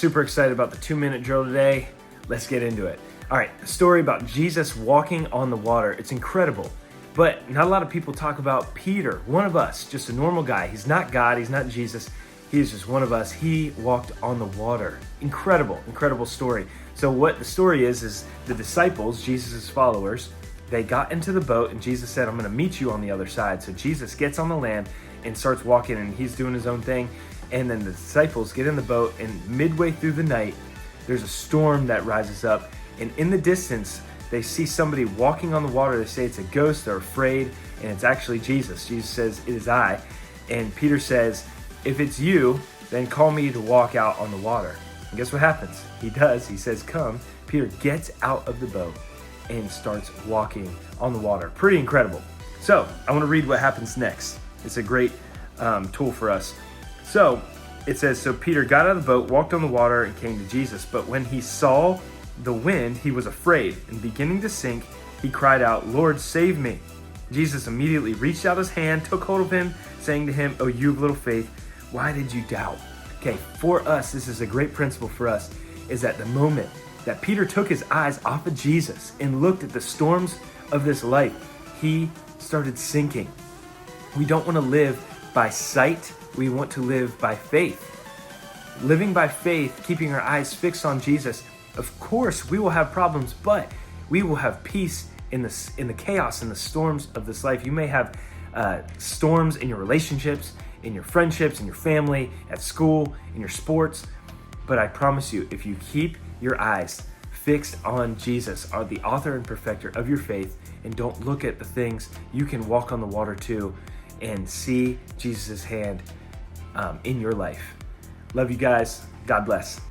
Super excited about the 2-minute drill today. Let's get into it. All right, a story about Jesus walking on the water. It's incredible, but not a lot of people talk about Peter, one of us, just a normal guy. He's not God, he's not Jesus. He's just one of us. He walked on the water. Incredible story. So what the story is the disciples, Jesus' followers, they got into the boat and Jesus said, I'm gonna meet you on the other side. So Jesus gets on the land and starts walking and he's doing his own thing. And then the disciples get in the boat and midway through the night, there's a storm that rises up. And in the distance, they see somebody walking on the water. They say it's a ghost, they're afraid, and it's actually Jesus. Jesus says, it is I. And Peter says, if it's you, then call me to walk out on the water. And guess what happens? He does, he says, come. Peter gets out of the boat and starts walking on the water. Pretty incredible. So I wanna read what happens next. It's a great tool for us. So it says, so Peter got out of the boat, walked on the water, and came to Jesus. But when he saw the wind, he was afraid, and beginning to sink, he cried out, Lord, save me. Jesus immediately reached out his hand, took hold of him, saying to him, oh, you of little faith, why did you doubt? Okay, for us, this is a great principle for us, is that the moment that Peter took his eyes off of Jesus and looked at the storms of this life, he started sinking. We don't want to live by sight. We want to live by faith. Living by faith, keeping our eyes fixed on Jesus, of course, we will have problems, but we will have peace in the chaos and the storms of this life. You may have storms in your relationships, in your friendships, in your family, at school, in your sports. But I promise you, if you keep your eyes fixed on Jesus, the author and perfecter of your faith, and don't look at the things, you can walk on the water too and see Jesus' hand in your life. Love you guys. God bless.